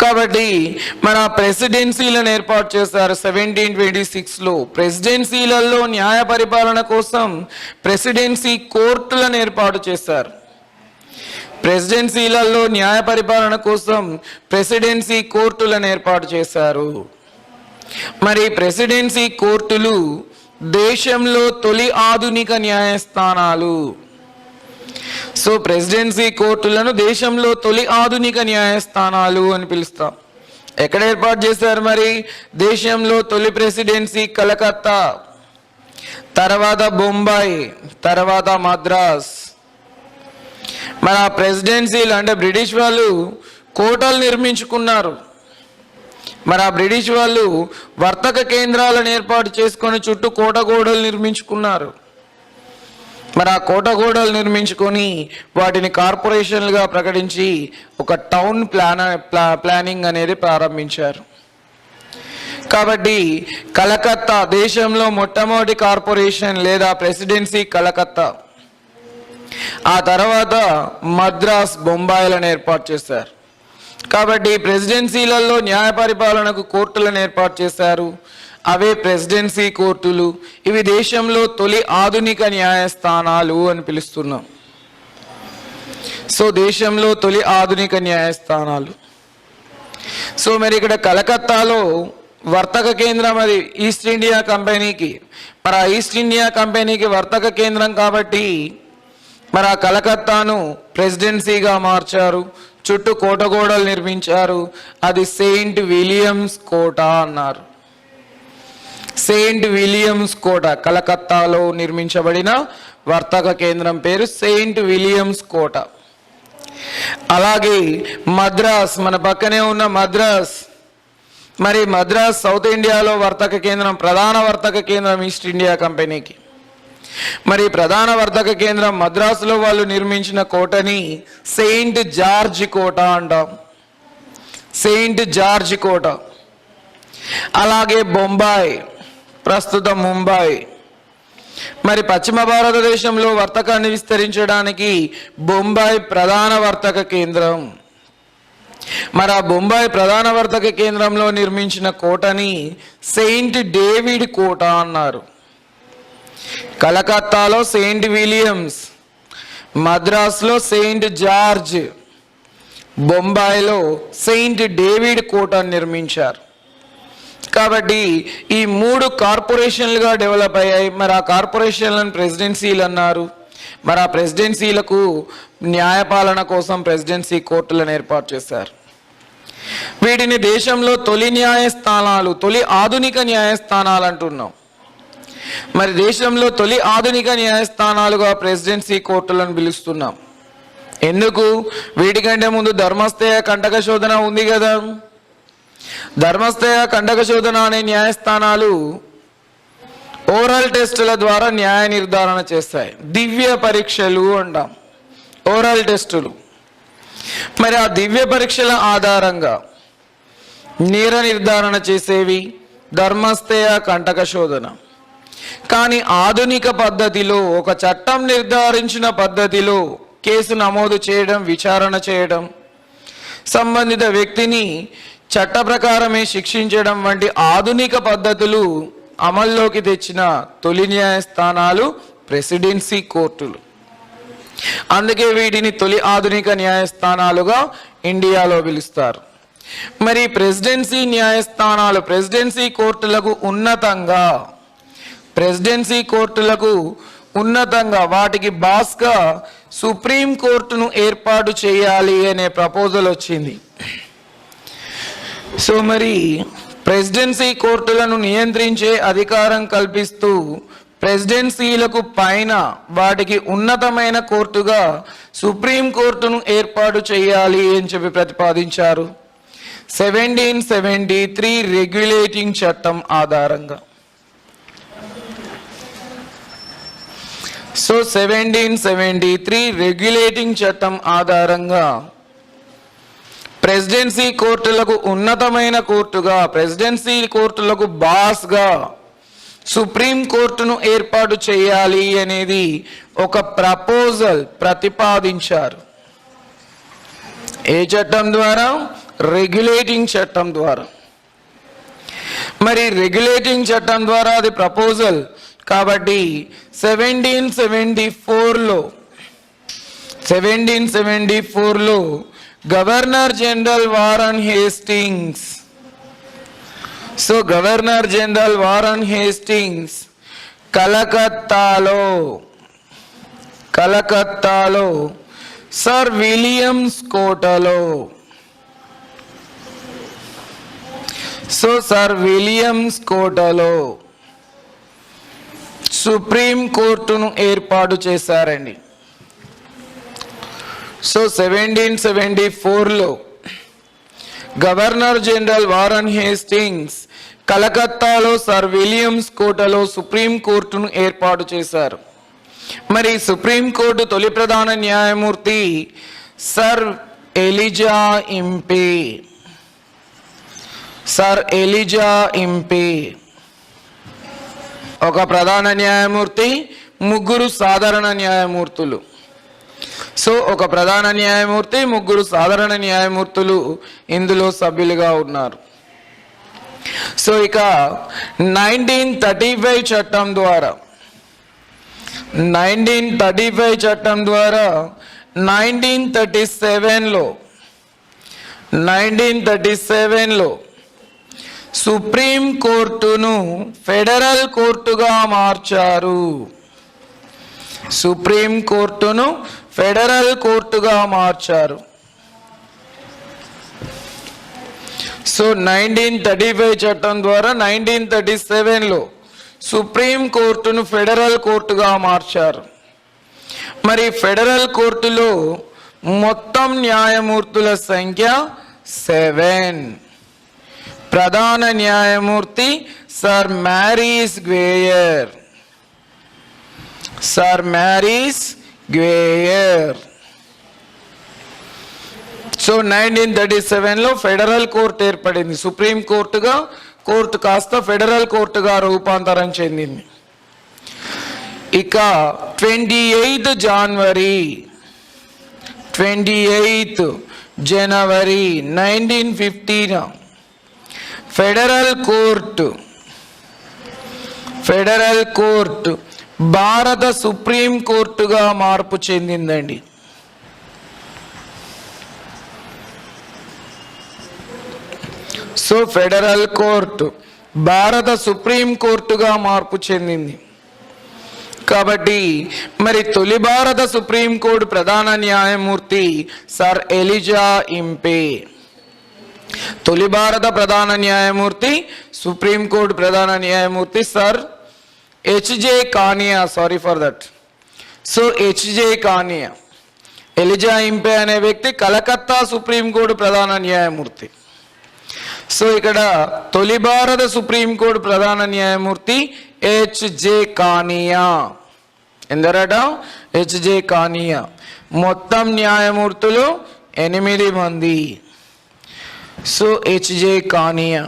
A: కాబట్టి మన ప్రెసిడెన్సీలను ఏర్పాటు చేశారు 1726లో. ప్రెసిడెన్సీలలో న్యాయ పరిపాలన కోసం ప్రెసిడెన్సీ కోర్టులను ఏర్పాటు చేశారు. ప్రెసిడెన్సీలలో న్యాయ పరిపాలన కోసం ప్రెసిడెన్సీ కోర్టులను ఏర్పాటు చేశారు. మరి ప్రెసిడెన్సీ కోర్టులు దేశంలో తొలి ఆధునిక న్యాయస్థానాలు. సో ప్రెసిడెన్సీ కోర్టులను దేశంలో తొలి ఆధునిక న్యాయస్థానాలు అని పిలుస్తాం. ఎక్కడ ఏర్పాటు చేశారు? మరి దేశంలో తొలి ప్రెసిడెన్సీ కలకత్తా, తర్వాత బొంబాయి, తర్వాత మద్రాస్. మన ప్రెసిడెన్సీలు అంటే బ్రిటిష్ వాళ్ళు కోటలు నిర్మించుకున్నారు. మరి ఆ బ్రిటిష్ వాళ్ళు వర్తక కేంద్రాలను ఏర్పాటు చేసుకొని చుట్టూ కోట గోడలు నిర్మించుకున్నారు. మరి ఆ కోటగోడలు నిర్మించుకొని వాటిని కార్పొరేషన్లుగా ప్రకటించి ఒక టౌన్ ప్లానింగ్ అనేది ప్రారంభించారు. కాబట్టి కలకత్తా దేశంలో మొట్టమొదటి కార్పొరేషన్ లేదా ప్రెసిడెన్సీ కలకత్తా. ఆ తర్వాత మద్రాస్, బొంబాయిలను ఏర్పాటు చేశారు. కాబట్టి ప్రెసిడెన్సీలలో న్యాయ పరిపాలనకు కోర్టులను ఏర్పాటు చేశారు. అవే ప్రెసిడెన్సీ కోర్టులు. ఇవి దేశంలో తొలి ఆధునిక న్యాయస్థానాలు అని పిలుస్తున్నాం. సో దేశంలో తొలి ఆధునిక న్యాయస్థానాలు. సో మరి ఇక్కడ కలకత్తాలో వర్తక కేంద్రం అది ఈస్ట్ ఇండియా కంపెనీకి. మరి ఆ ఈస్ట్ ఇండియా కంపెనీకి వర్తక కేంద్రం కాబట్టి మరి ఆ కలకత్తాను ప్రెసిడెన్సీగా మార్చారు. చుట్టూ కోటగోడలు నిర్మించారు. అది సెయింట్ విలియమ్స్ కోట అన్నారు. సెయింట్ విలియమ్స్ కోట కలకత్తాలో నిర్మించబడిన వర్తక కేంద్రం పేరు సెయింట్ విలియమ్స్ కోట. అలాగే మద్రాస్, మన పక్కనే ఉన్న మద్రాస్. మరి మద్రాస్ సౌత్ ఇండియాలో వర్తక కేంద్రం, ప్రధాన వర్తక కేంద్రం ఈస్ట్ ఇండియా కంపెనీకి. మరి ప్రధాన వర్తక కేంద్రం మద్రాసులో వాళ్ళు నిర్మించిన కోటని సెయింట్ జార్జ్ కోట అంటాం. సెయింట్ జార్జ్ కోట. అలాగే బొంబాయి, ప్రస్తుతం ముంబై. మరి పశ్చిమ భారతదేశంలో వర్తకాన్ని విస్తరించడానికి బొంబాయి ప్రధాన వర్తక కేంద్రం. మరి ఆ బొంబాయి ప్రధాన వర్తక కేంద్రంలో నిర్మించిన కోటని సెయింట్ డేవిడ్ కోట అన్నారు. కలకత్తాలో సెయింట్ విలియమ్స్, మద్రాసులో సెయింట్ జార్జ్, బొంబాయిలో సెయింట్ డేవిడ్ కోటను నిర్మించారు. కాబట్టి ఈ 3 కార్పొరేషన్లుగా డెవలప్ అయ్యాయి. మరి ఆ కార్పొరేషన్లను ప్రెసిడెన్సీలు అన్నారు. మరి ఆ ప్రెసిడెన్సీలకు న్యాయపాలన కోసం ప్రెసిడెన్సీ కోర్టులను ఏర్పాటు చేశారు. వీటిని దేశంలో తొలి న్యాయస్థానాలు, తొలి ఆధునిక న్యాయస్థానాలు అంటున్నాం. మరి దేశంలో తొలి ఆధునిక న్యాయస్థానాలుగా ప్రెసిడెన్సీ కోర్టులను పిలుస్తున్నాం. ఎందుకు? వీటికంటే ముందు ధర్మస్థయ కంటక శోధన ఉంది కదా. ధర్మస్థయ కంటక శోధన అనే న్యాయస్థానాలు ఓరల్ టెస్టుల ద్వారా న్యాయ నిర్ధారణ చేస్తాయి. దివ్య పరీక్షలు అంటాం, ఓరల్ టెస్టులు. మరి ఆ దివ్య పరీక్షల ఆధారంగా నేర నిర్ధారణ చేసేవి ధర్మస్థయ కంటక శోధన. కానీ ఆధునిక పద్ధతిలో, ఒక చట్టం నిర్ధారించిన పద్ధతిలో కేసు నమోదు చేయడం, విచారణ చేయడం, సంబంధిత వ్యక్తిని చట్ట ప్రకారమే శిక్షించడం వంటి ఆధునిక పద్ధతులు అమల్లోకి తెచ్చిన తొలి న్యాయస్థానాలు ప్రెసిడెన్సీ కోర్టులు. అందుకే వీటిని తొలి ఆధునిక న్యాయస్థానాలుగా ఇండియాలో పిలుస్తారు. మరి ప్రెసిడెన్సీ న్యాయస్థానాలు ప్రెసిడెన్సీ కోర్టులకు ఉన్నతంగా, ప్రెసిడెన్సీ కోర్టులకు ఉన్నతంగా వాటికి బాస్గా సుప్రీం కోర్టును ఏర్పాటు చేయాలి అనే ప్రపోజల్ వచ్చింది. సో మరి ప్రెసిడెన్సీ కోర్టులను నియంత్రించే అధికారం కల్పిస్తూ ప్రెసిడెన్సీలకు పైన వాటికి ఉన్నతమైన కోర్టుగా సుప్రీం కోర్టును ఏర్పాటు చేయాలి అని చెప్పి ప్రతిపాదించారు 1773 రెగ్యులేటింగ్ చట్టం ఆధారంగా. సో 1773 రెగ్యులేటింగ్ చట్టం ఆధారంగా ప్రెసిడెన్సీ కోర్టులకు ఉన్నతమైన కోర్టుగా, ప్రెసిడెన్సీ కోర్టులకు బాస్గా సుప్రీం కోర్టును ఏర్పాటు చేయాలి అనేది ఒక ప్రపోజల్ ప్రతిపాదించారు. ఏ చట్టం ద్వారా? రెగ్యులేటింగ్ చట్టం ద్వారా. మరి రెగ్యులేటింగ్ చట్టం ద్వారా అది ప్రపోజల్ కాబట్టి 1774లో governor general Warren Hastings, so governor general Warren Hastings కలకత్తాలో సర్ విలియమ్స్ కోటలో, సో సర్ విలియమ్స్ కోటలో సుప్రీం కోర్టును ఏర్పాటు చేశారండి. సో 1774లో గవర్నర్ జనరల్ వారన్ హేస్టింగ్స్ కలకత్తాలో సర్ విలియమ్స్ కోటలో సుప్రీం కోర్టును ఏర్పాటు చేశారు. మరి సుప్రీంకోర్టు తొలి ప్రధాన న్యాయమూర్తి sir Elijah Impey. Sir Elijah Impey ఒక ప్రధాన న్యాయమూర్తి, ముగ్గురు సాధారణ న్యాయమూర్తులు. సో ఒక ప్రధాన న్యాయమూర్తి, ముగ్గురు సాధారణ న్యాయమూర్తులు ఇందులో సభ్యులుగా ఉన్నారు. సో ఇక 1935 చట్టం ద్వారా 1937లో సుప్రీం కోర్టును ఫెడరల్ కోర్టుగా మార్చారు. సుప్రీం కోర్టును ఫెడరల్ కోర్టుగా మార్చారు. సో 1935 చట్టం ద్వారా 1937లో సుప్రీం కోర్టును ఫెడరల్ కోర్టుగా మార్చారు. మరి ఫెడరల్ కోర్టులో మొత్తం న్యాయమూర్తుల సంఖ్య 7. ప్రధాన న్యాయమూర్తి sir Maurice Gwyer. Sir Maurice Gwyer. So 1937లో ఫెడరల్ కోర్టు ఏర్పడింది. సుప్రీం కోర్టుగా కోర్టు కాస్త ఫెడరల్ కోర్టుగా రూపాంతరం చెందింది. ఇక 28 జనవరి 1950 ఫెడరల్ కోర్టు భారత సుప్రీం కోర్టుగా మార్పు చెందిందండి. సో ఫెడరల్ కోర్టు భారత సుప్రీం కోర్టుగా మార్పు చెందింది. కాబట్టి మరి తొలి భారత సుప్రీం కోర్టు ప్రధాన న్యాయమూర్తి సర్ ఎలిజా ఇంపే. తొలి భారత ప్రధాన న్యాయమూర్తి, సుప్రీం కోర్టు ప్రధాన న్యాయమూర్తి sir HJ Kania. Sorry for that. So HJ Kania. Elijah Impey అనే వ్యక్తి కలకత్తా సుప్రీం కోర్టు ప్రధాన న్యాయమూర్తి. సో ఇక్కడ తొలి భారత సుప్రీం కోర్టు ప్రధాన న్యాయమూర్తి హెచ్జే కానియా. ఎందరట? హెచ్జే కానియా. మొత్తం న్యాయమూర్తులు 8 మంది. So HJ కానియా.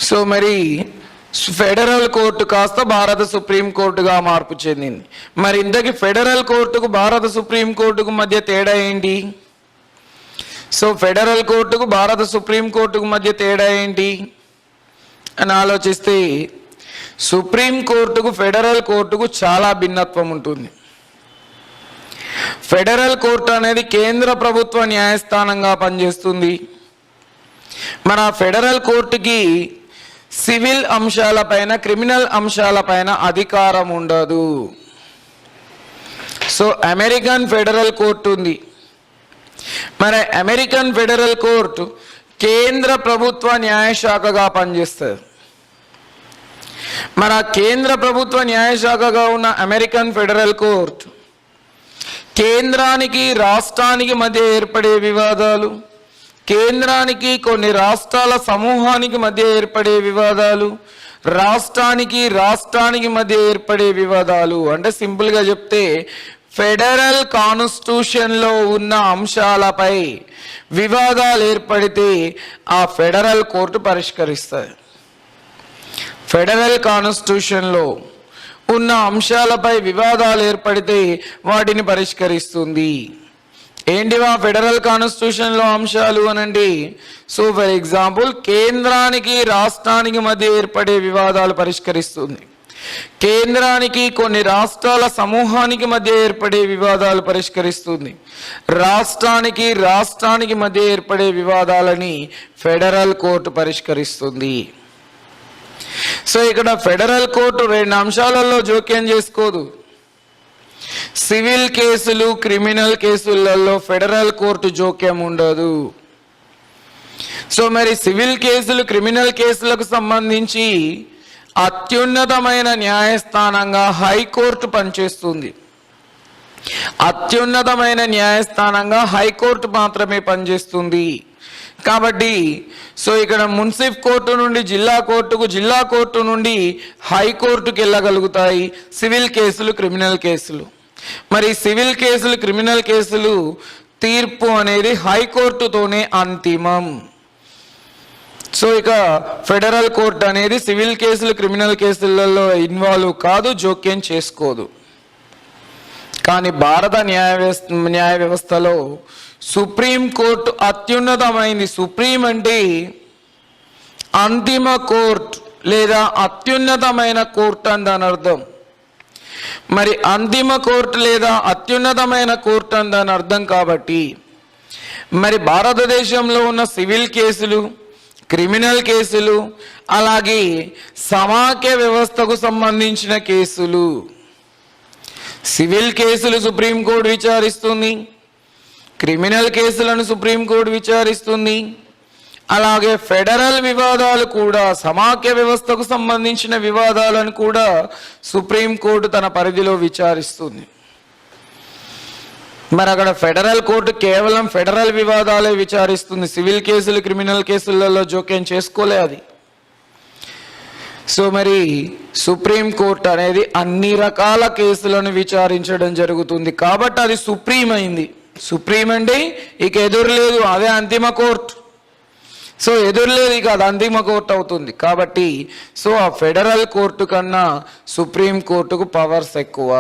A: సో మరి ఫెడరల్ కోర్టు కాస్త భారత సుప్రీం కోర్టుగా మార్పు చెందింది. మరి ఇంతకీ ఫెడరల్ కోర్టుకు భారత సుప్రీం కోర్టుకు మధ్య తేడా ఏంటి? సో ఫెడరల్ కోర్టుకు భారత సుప్రీం కోర్టుకు మధ్య తేడా ఏంటి అని ఆలోచిస్తే, సుప్రీం కోర్టుకు ఫెడరల్ కోర్టుకు చాలా భిన్నత్వం ఉంటుంది. ఫెడరల్ కోర్టు అనేది కేంద్ర ప్రభుత్వ న్యాయస్థానంగా పనిచేస్తుంది. మన ఫెడరల్ కోర్టుకి సివిల్ అంశాలపైన, క్రిమినల్ అంశాలపైన అధికారం ఉండదు. సో అమెరికన్ ఫెడరల్ కోర్టు ఉంది. మరి అమెరికన్ ఫెడరల్ కోర్టు కేంద్ర ప్రభుత్వ న్యాయశాఖగా పనిచేస్తుంది. మన కేంద్ర ప్రభుత్వ న్యాయశాఖగా ఉన్న అమెరికన్ ఫెడరల్ కోర్టు కేంద్రానికి రాష్ట్రానికి మధ్య ఏర్పడే వివాదాలు, కేంద్రానికి కొన్ని రాష్ట్రాల సమూహానికి మధ్య ఏర్పడే వివాదాలు, రాష్ట్రానికి మధ్య ఏర్పడే వివాదాలు, అంటే సింపుల్గా చెప్తే ఫెడరల్ కాన్స్టిట్యూషన్లో ఉన్న అంశాలపై వివాదాలు ఏర్పడితే ఆ ఫెడరల్ కోర్టు పరిష్కరిస్తుంది. ఫెడరల్ కాన్స్టిట్యూషన్లో ఉన్న అంశాలపై వివాదాలు ఏర్పడితే వాటిని పరిష్కరిస్తుంది. ఏంటివా ఫెడరల్ కాన్స్టిట్యూషన్లో అంశాలు అనండి? సో ఫర్ ఎగ్జాంపుల్, కేంద్రానికి రాష్ట్రానికి మధ్య ఏర్పడే వివాదాలు పరిష్కరిస్తుంది. కేంద్రానికి కొన్ని రాష్ట్రాల సమూహానికి మధ్య ఏర్పడే వివాదాలు పరిష్కరిస్తుంది. రాష్ట్రానికి మధ్య ఏర్పడే వివాదాలని ఫెడరల్ కోర్టు పరిష్కరిస్తుంది. సో ఇక్కడ ఫెడరల్ కోర్టు 2 అంశాలలో జోక్యం చేసుకోదు. సివిల్ కేసులు, క్రిమినల్ కేసులలో ఫెడరల్ కోర్టు జోక్యం ఉండదు. సో మరి సివిల్ కేసులు, క్రిమినల్ కేసులకు సంబంధించి అత్యున్నతమైన న్యాయస్థానంగా హైకోర్టు పనిచేస్తుంది. అత్యున్నతమైన న్యాయస్థానంగా హైకోర్టు మాత్రమే పనిచేస్తుంది. కాబట్టి సో ఇక్కడ మున్సిఫ్ కోర్టు నుండి జిల్లా కోర్టుకు, జిల్లా కోర్టు నుండి హైకోర్టుకు వెళ్ళగలుగుతాయి సివిల్ కేసులు, క్రిమినల్ కేసులు. మరి సివిల్ కేసులు, క్రిమినల్ కేసులు తీర్పు అనేది హైకోర్టుతోనే అంతిమం. సో ఇక ఫెడరల్ కోర్టు అనేది సివిల్ కేసులు, క్రిమినల్ కేసులలో ఇన్వాల్వ్ కాదు, జోక్యం చేసుకోదు. కానీ భారత న్యాయ వ్యవస్థలో సుప్రీం కోర్టు అత్యున్నతమైంది. సుప్రీం అంటే అంతిమ కోర్టు లేదా అత్యున్నతమైన కోర్టు అని దాని అర్థం. మరి అంతిమ కోర్టు లేదా అత్యున్నతమైన కోర్టు అని దాని అర్థం. కాబట్టి మరి భారతదేశంలో ఉన్న సివిల్ కేసులు, క్రిమినల్ కేసులు, అలాగే సమాఖ్య వ్యవస్థకు సంబంధించిన కేసులు, సివిల్ కేసులు సుప్రీంకోర్టు విచారిస్తుంది, క్రిమినల్ కేసులను సుప్రీంకోర్టు విచారిస్తుంది, అలాగే ఫెడరల్ వివాదాలు కూడా, సమాఖ్య వ్యవస్థకు సంబంధించిన వివాదాలను కూడా సుప్రీంకోర్టు తన పరిధిలో విచారిస్తుంది. మరి అక్కడ ఫెడరల్ కోర్టు కేవలం ఫెడరల్ వివాదాలే విచారిస్తుంది, సివిల్ కేసులు, క్రిమినల్ కేసులలో జోక్యం చేసుకోలే అది. సో మరి సుప్రీం కోర్టు అనేది అన్ని రకాల కేసులను విచారించడం జరుగుతుంది. కాబట్టి అది సుప్రీం అయింది. సుప్రీం అంటే ఇక ఎదురు లేదు, అదే అంతిమ కోర్టు. సో ఎదురులేదు, ఇక అది అంతిమ కోర్టు అవుతుంది. కాబట్టి సో ఆ ఫెడరల్ కోర్టు కన్నా సుప్రీం కోర్టుకు పవర్స్ ఎక్కువ.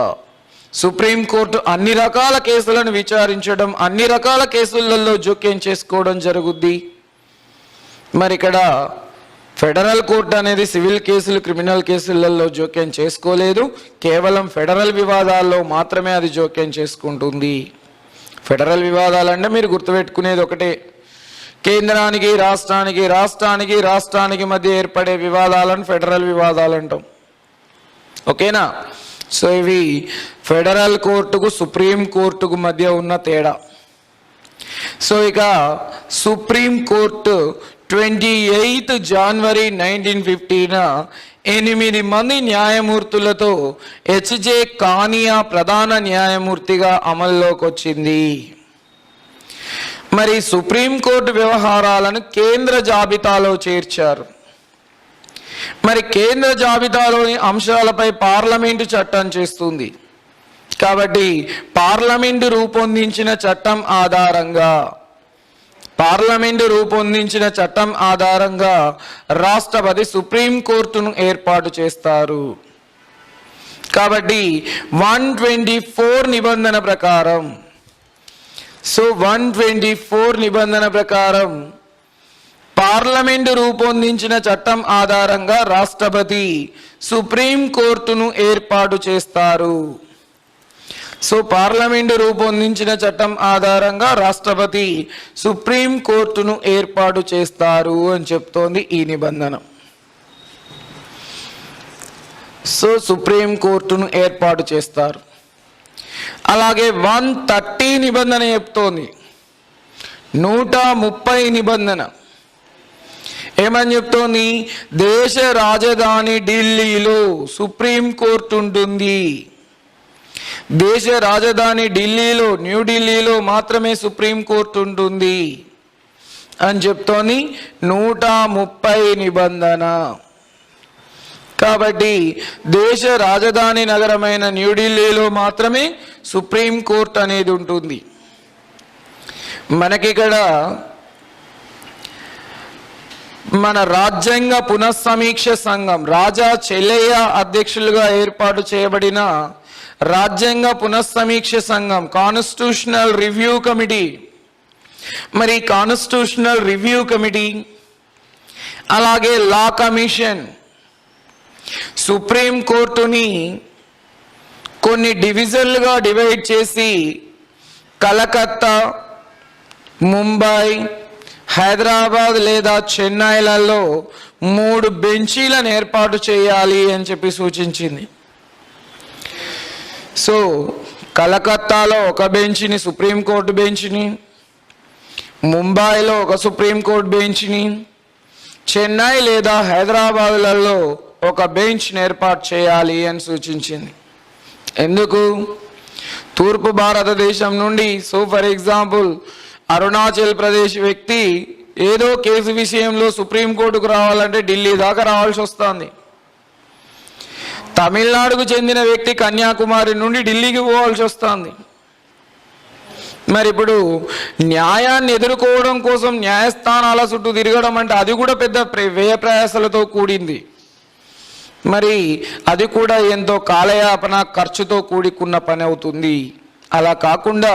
A: సుప్రీం కోర్టు అన్ని రకాల కేసులను విచారించడం, అన్ని రకాల కేసులలో జోక్యం చేసుకోవడం జరుగుద్ది. మరి ఇక్కడ ఫెడరల్ కోర్టు అనేది సివిల్ కేసులు, క్రిమినల్ కేసులలో జోక్యం చేసుకోలేదు, కేవలం ఫెడరల్ వివాదాల్లో మాత్రమే అది జోక్యం చేసుకుంటుంది. ఫెడరల్ వివాదాలంటే మీరు గుర్తుపెట్టుకునేది ఒకటే, కేంద్రానికి రాష్ట్రానికి, రాష్ట్రానికి రాష్ట్రానికి మధ్య ఏర్పడే వివాదాలను ఫెడరల్ వివాదాలు అంటాం. ఓకేనా? సో ఇవి ఫెడరల్ కోర్టుకు, సుప్రీం కోర్టుకు మధ్య ఉన్న తేడా. సో ఇక సుప్రీం కోర్టు 28 జనవరి 1950న 8 మంది న్యాయమూర్తులతో హెచ్జే కానియా ప్రధాన న్యాయమూర్తిగా అమల్లోకి వచ్చింది. మరి సుప్రీంకోర్టు వ్యవహారాలను కేంద్ర జాబితాలో చేర్చారు. మరి కేంద్ర జాబితాలోని అంశాలపై పార్లమెంటు చట్టం చేస్తుంది. కాబట్టి పార్లమెంటు రూపొందించిన చట్టం ఆధారంగా రాష్ట్రపతి సుప్రీంకోర్టును ఏర్పాటు చేస్తారు. కాబట్టి 124 నిబంధన ప్రకారం, సో 124 నిబంధన ప్రకారం పార్లమెంటు రూపొందించిన చట్టం ఆధారంగా రాష్ట్రపతి సుప్రీంకోర్టును ఏర్పాటు చేస్తారు. సో పార్లమెంటు రూపొందించిన చట్టం ఆధారంగా రాష్ట్రపతి సుప్రీంకోర్టును ఏర్పాటు చేస్తారు అని చెప్తోంది ఈ నిబంధన. సో సుప్రీంకోర్టును ఏర్పాటు చేస్తారు. అలాగే 130 నిబంధన చెప్తోంది. 130 నిబంధన ఏమని చెప్తోంది? దేశ రాజధాని ఢిల్లీలో సుప్రీంకోర్టు ఉంటుంది. దేశ రాజధాని ఢిల్లీలో, న్యూఢిల్లీలో మాత్రమే సుప్రీంకోర్టు ఉంటుంది అని చెప్తోంది 130 నిబంధన. కాబట్టి దేశ రాజధాని నగరమైన న్యూఢిల్లీలో మాత్రమే సుప్రీంకోర్టు అనేది ఉంటుంది. మనకిక్కడ మన రాజ్యాంగ పునఃసమీక్ష సంఘం, రాజా చెల్లయ్య అధ్యక్షులుగా ఏర్పాటు చేయబడిన రాజ్యాంగ పునఃసమీక్ష సంఘం, కాన్స్టిట్యూషనల్ రివ్యూ కమిటీ. మరి కాన్స్టిట్యూషనల్ రివ్యూ కమిటీ, అలాగే లా కమిషన్ సుప్రీం కోర్టుని కొన్ని డివిజన్లుగా డివైడ్ చేసి కలకత్తా, ముంబై, హైదరాబాద్ లేదా చెన్నైలలో 3 బెంచీలను ఏర్పాటు చేయాలి అని చెప్పి సూచించింది. సో కలకత్తాలో ఒక బెంచ్ని, సుప్రీంకోర్టు బెంచ్ని, ముంబైలో ఒక సుప్రీంకోర్టు బెంచ్ని, చెన్నై లేదా హైదరాబాద్లలో ఒక బెంచ్ని ఏర్పాటు చేయాలి అని సూచించింది. ఎందుకు? తూర్పు భారతదేశం నుండి, so for example Arunachal Pradesh వ్యక్తి ఏదో కేసు విషయంలో సుప్రీంకోర్టుకు రావాలంటే ఢిల్లీ దాకా రావాల్సి వస్తుంది. తమిళనాడుకు చెందిన వ్యక్తి కన్యాకుమారి నుండి ఢిల్లీకి పోవాల్సి వస్తుంది. మరి ఇప్పుడు న్యాయాన్ని ఎదుర్కోవడం కోసం న్యాయస్థానాల చుట్టూ తిరగడం అంటే అది కూడా పెద్ద వ్యయ ప్రయాసలతో కూడింది. మరి అది కూడా ఎంతో కాలయాపన ఖర్చుతో కూడుకున్న పని అవుతుంది. అలా కాకుండా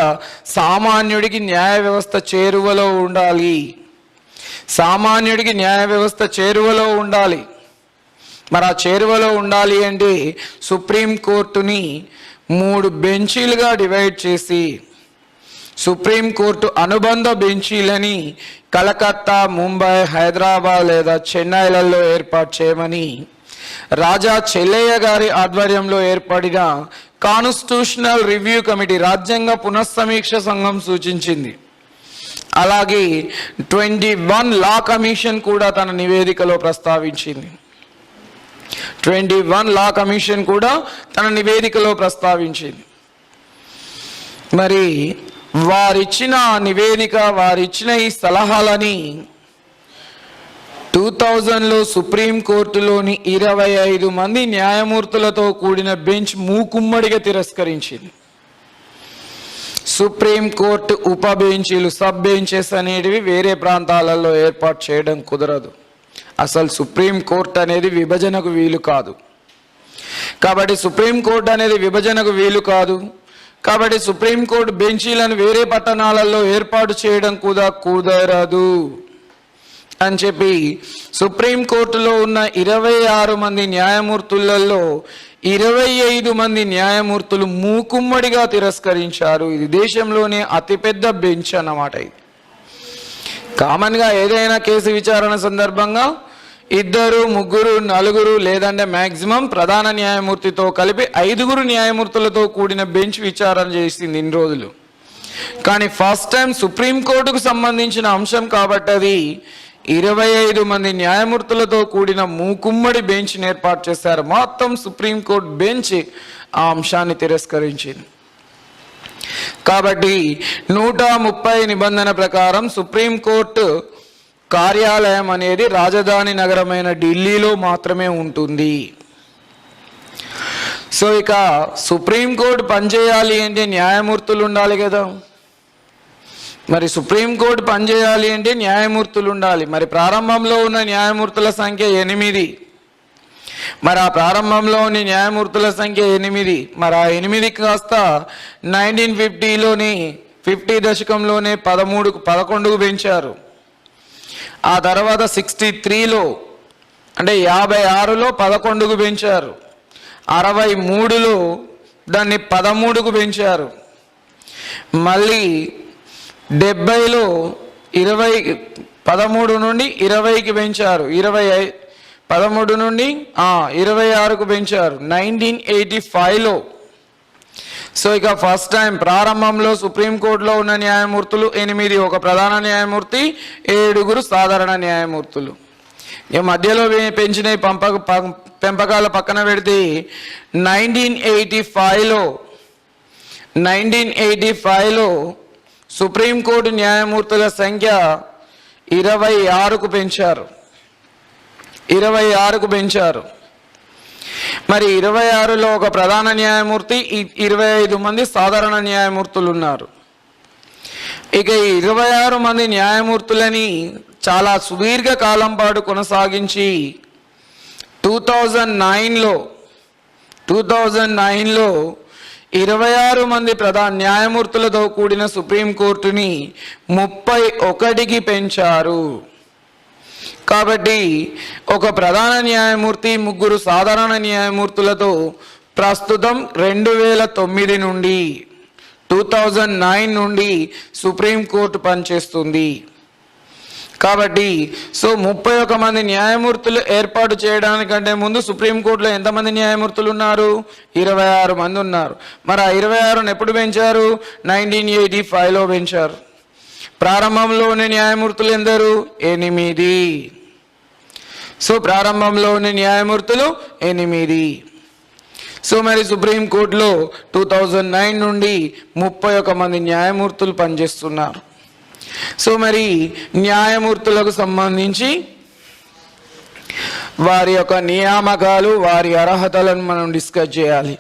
A: సామాన్యుడికి న్యాయ వ్యవస్థ చేరువలో ఉండాలి. సామాన్యుడికి న్యాయ వ్యవస్థ చేరువలో ఉండాలి. మరి ఆ చేరువలో ఉండాలి అంటే సుప్రీంకోర్టుని 3 బెంచీలుగా డివైడ్ చేసి సుప్రీంకోర్టు అనుబంధ బెంచీలని కలకత్తా, ముంబై, హైదరాబాద్ లేదా చెన్నైలలో ఏర్పాటు చేయమని రాజా చెల్లయ్య గారి ఆధ్వర్యంలో ఏర్పడిన కాన్స్టిట్యూషనల్ రివ్యూ కమిటీ, రాజ్యాంగ పునఃసమీక్ష సంఘం సూచించింది. అలాగే 21 లా కమిషన్ కూడా తన నివేదికలో ప్రస్తావించింది. 21 లా కమిషన్ కూడా తన నివేదికలో ప్రస్తావించింది. మరి వారిచ్చిన నివేదిక, వారిచ్చిన ఈ సలహాలని 2000లో సుప్రీంకోర్టులోని 25 మంది న్యాయమూర్తులతో కూడిన బెంచ్ మూకుమ్మడిగా తిరస్కరించింది. సుప్రీంకోర్టు ఉప బెంచీలు, సబ్ బెంచెస్ అనేటివి వేరే ప్రాంతాలలో ఏర్పాటు చేయడం కుదరదు. అసలు సుప్రీంకోర్టు అనేది విభజనకు వీలు కాదు. కాబట్టి సుప్రీంకోర్టు అనేది విభజనకు వీలు కాదు. కాబట్టి సుప్రీంకోర్టు బెంచీలను వేరే పట్టణాలలో ఏర్పాటు చేయడం కూడా కుదరదు అని చెప్పి సుప్రీంకోర్టులో ఉన్న 26 మంది న్యాయమూర్తులలో 25 మంది న్యాయమూర్తులు మూకుమ్మడిగా తిరస్కరించారు. ఇది దేశంలోనే అతిపెద్ద బెంచ్ అన్నమాట. ఇది కామన్గా ఏదైనా కేసు విచారణ సందర్భంగా 2, 3, 4 లేదంటే మ్యాక్సిమం ప్రధాన న్యాయమూర్తితో కలిపి 5 న్యాయమూర్తులతో కూడిన బెంచ్ విచారణ చేసింది ఇన్ని రోజులు. కానీ ఫస్ట్ టైం సుప్రీంకోర్టుకు సంబంధించిన అంశం కాబట్టి అది 25 మంది న్యాయమూర్తులతో కూడిన మూకుమ్మడి బెంచ్ ఏర్పాటు చేశారు. మొత్తం సుప్రీంకోర్టు బెంచ్ ఆ అంశాన్ని తిరస్కరించింది. కాబట్టి 130 నిబంధన ప్రకారం సుప్రీంకోర్టు కార్యాలయం అనేది రాజధాని నగరమైన ఢిల్లీలో మాత్రమే ఉంటుంది. సో ఇక సుప్రీంకోర్టు పనిచేయాలి అంటే న్యాయమూర్తులు ఉండాలి కదా. మరి సుప్రీంకోర్టు పనిచేయాలి అంటే న్యాయమూర్తులు ఉండాలి. మరి ప్రారంభంలో ఉన్న న్యాయమూర్తుల సంఖ్య 8. మరి ఆ ప్రారంభంలో ఉన్న న్యాయమూర్తుల సంఖ్య 8. మరి ఆ 8 కాస్త 1950లోనే 50 దశకంలోనే 11కు పెంచారు. ఆ తర్వాత 63లో అంటే 56లో 11కు పెంచారు. 63లో దాన్ని 13కు పెంచారు. మళ్ళీ 70లో 13 నుండి 20కి పెంచారు. 13 నుండి 26కు పెంచారు 1985లో. సో ఇక ఫస్ట్ టైం ప్రారంభంలో సుప్రీంకోర్టులో ఉన్న న్యాయమూర్తులు 8, ఒక ప్రధాన న్యాయమూర్తి, 7 సాధారణ న్యాయమూర్తులు. ఇక మధ్యలో పెంచిన పెంపకాల పక్కన పెడితే 1985లో సుప్రీంకోర్టు న్యాయమూర్తుల సంఖ్య 26కు పెంచారు. 26కు పెంచారు. మరి 26లో ఒక ప్రధాన న్యాయమూర్తి, 25 మంది సాధారణ న్యాయమూర్తులు ఉన్నారు. ఇక ఈ 26 మంది న్యాయమూర్తులని చాలా సుదీర్ఘ కాలం పాటు కొనసాగించి 2009లో 26 మంది ప్రధాన న్యాయమూర్తులతో కూడిన సుప్రీంకోర్టుని 31కి పెంచారు. కాబట్టి ఒక ప్రధాన న్యాయమూర్తి, 3 సాధారణ న్యాయమూర్తులతో ప్రస్తుతం 2009 నుండి 2009 నుండి సుప్రీంకోర్టు పనిచేస్తుంది. కాబట్టి సో 31 మంది న్యాయమూర్తులు ఏర్పాటు చేయడానికంటే ముందు సుప్రీంకోర్టులో ఎంతమంది న్యాయమూర్తులు ఉన్నారు? 26 మంది ఉన్నారు. మరి ఆ 26ను ఎప్పుడు పెంచారు? 1985లో పెంచారు. ప్రారంభంలోని న్యాయమూర్తులు ఎందరు? 8. సో ప్రారంభంలోని న్యాయమూర్తులు 8. సో మరి సుప్రీంకోర్టులో 2009 నుండి 31 మంది న్యాయమూర్తులు పనిచేస్తున్నారు. సో మరి న్యాయమూర్తులకు సంబంధించి వారి యొక్క నియామకాలు, వారి అర్హతలను మనం డిస్కస్ చేయాలి.